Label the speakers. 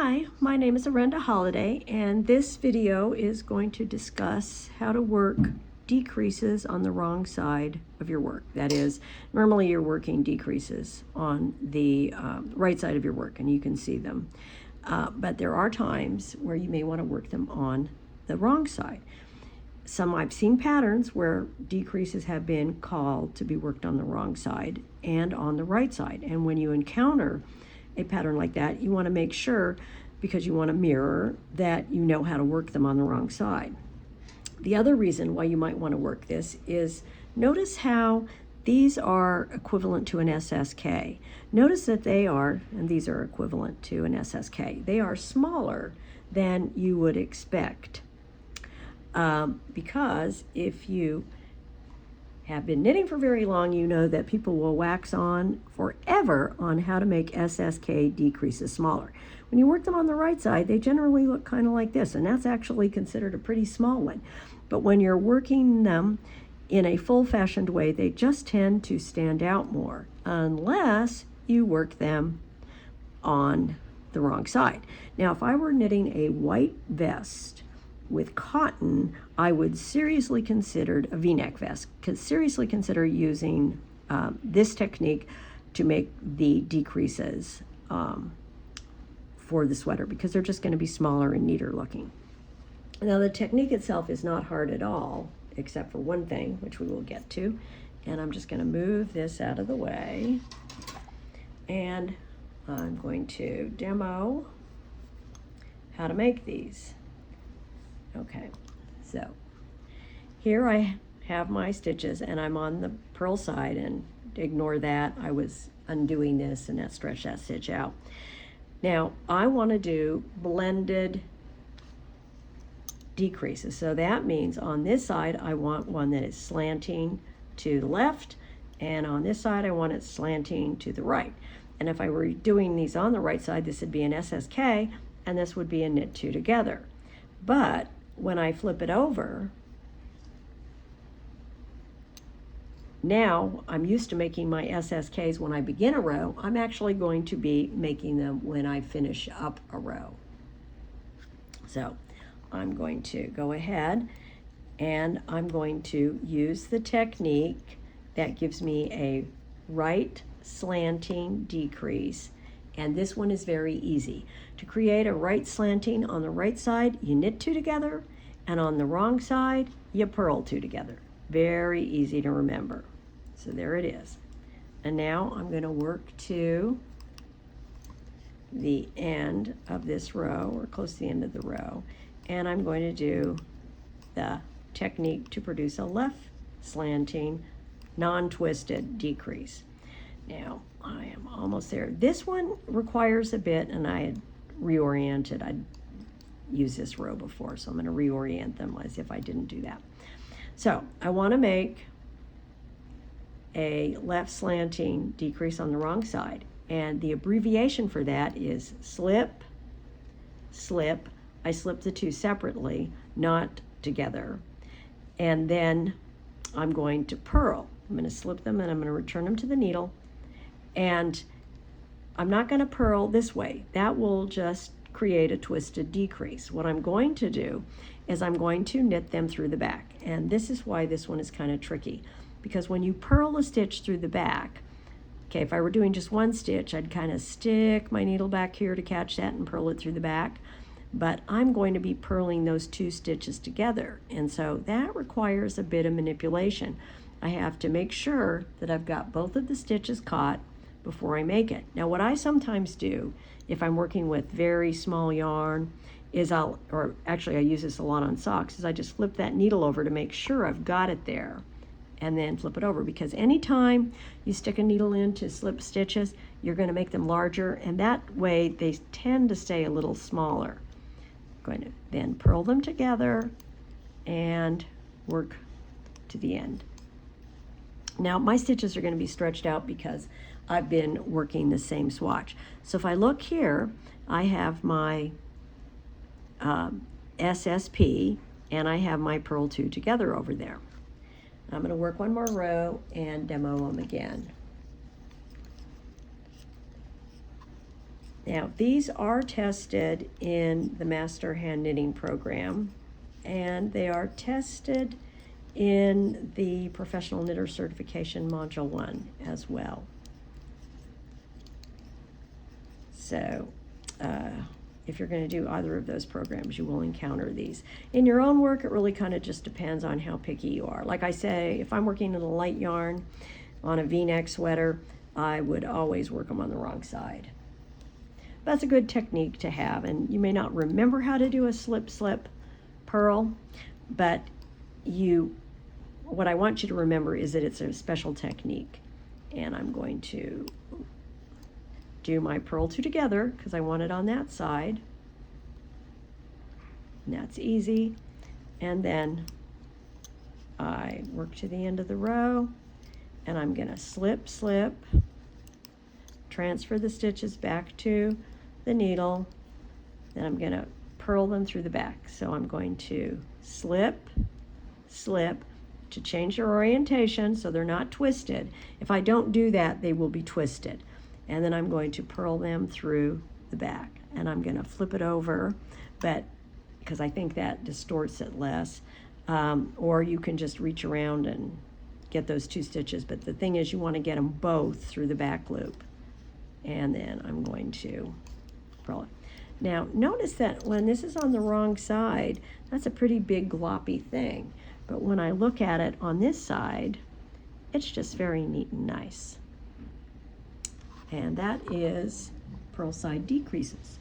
Speaker 1: Hi, my name is Arenda Holladay, and this video is going to discuss how to work decreases on the wrong side of your work. That is, normally you're working decreases on the right side of your work, and you can see them. But there are times where you may want to work them on the wrong side. I've seen patterns where decreases have been called to be worked on the wrong side and on the right side. And when you encounter a pattern like that, you want to make sure, because you want to mirror, that you know how to work them on the wrong side. The other reason why you might want to work this is notice how these are equivalent to an SSK. Notice that they are, and these are equivalent to an SSK, they are smaller than you would expect. Because if you have been knitting for very long, you know that people will wax on forever on how to make SSK decreases smaller. When you work them on the right side, they generally look kind of like this, and that's actually considered a pretty small one. But when you're working them in a full-fashioned way, they just tend to stand out more, unless you work them on the wrong side. Now, if I were knitting a white vest with cotton, I would seriously consider a V-neck vest, seriously consider using this technique to make the decreases for the sweater, because they're just going to be smaller and neater looking. Now, the technique itself is not hard at all, except for one thing, which we will get to. And I'm just going to move this out of the way, and I'm going to demo how to make these. Okay, so here I have my stitches, and I'm on the purl side, and ignore that. I was undoing this, and that stretched that stitch out. Now, I want to do blended decreases. So that means on this side, I want one that is slanting to the left, and on this side, I want it slanting to the right. And if I were doing these on the right side, this would be an SSK, and this would be a knit two together. But when I flip it over, now I'm used to making my SSKs when I begin a row. I'm actually going to be making them when I finish up a row. So I'm going to go ahead, and I'm going to use the technique that gives me a right slanting decrease. And this one is very easy. To create a right slanting on the right side, you knit two together, and on the wrong side, you purl two together. Very easy to remember. So there it is. And now I'm going to work to the end of this row, or close to the end of the row, and I'm going to do the technique to produce a left slanting, non-twisted decrease. Now, I am almost there. This one requires a bit, and I had reoriented. I'd used this row before, so I'm going to reorient them as if I didn't do that. So I want to make a left slanting decrease on the wrong side, and the abbreviation for that is slip, slip. I slip the two separately, not together, and then I'm going to purl. I'm going to slip them, and I'm going to return them to the needle. And I'm not going to purl this way. That will just create a twisted decrease. What I'm going to do is I'm going to knit them through the back. And this is why this one is kind of tricky, because when you purl a stitch through the back, okay, if I were doing just one stitch, I'd kind of stick my needle back here to catch that and purl it through the back. But I'm going to be purling those two stitches together. And so that requires a bit of manipulation. I have to make sure that I've got both of the stitches caught before I make it. Now, what I sometimes do if I'm working with very small yarn is I use this a lot on socks, is I just flip that needle over to make sure I've got it there, and then flip it over, because anytime you stick a needle in to slip stitches, you're going to make them larger, and that way they tend to stay a little smaller. I'm going to then purl them together and work to the end. Now, my stitches are going to be stretched out because I've been working the same swatch. So if I look here, I have my SSP, and I have my purl two together over there. I'm going to work one more row and demo them again. Now, these are tested in the Master Hand Knitting program, and they are tested in the Professional Knitter Certification Module 1 as well. So, if you're going to do either of those programs, you will encounter these. In your own work, it really kind of just depends on how picky you are. Like I say, if I'm working in a light yarn on a V-neck sweater, I would always work them on the wrong side. That's a good technique to have, and you may not remember how to do a slip-slip purl, but what I want you to remember is that it's a special technique. And I'm going to do my purl 2 together because I want it on that side. And that's easy. And then I work to the end of the row, and I'm going to slip, slip, transfer the stitches back to the needle, then I'm going to purl them through the back. So I'm going to slip, slip to change their orientation so they're not twisted. If I don't do that, they will be twisted. And then I'm going to purl them through the back, and I'm going to flip it over, but because I think that distorts it less, or you can just reach around and get those 2 stitches, but the thing is you want to get them both through the back loop. And then I'm going to purl it. Now notice that when this is on the wrong side, that's a pretty big gloppy thing, but when I look at it on this side, it's just very neat and nice. And that is Purlside Decreases.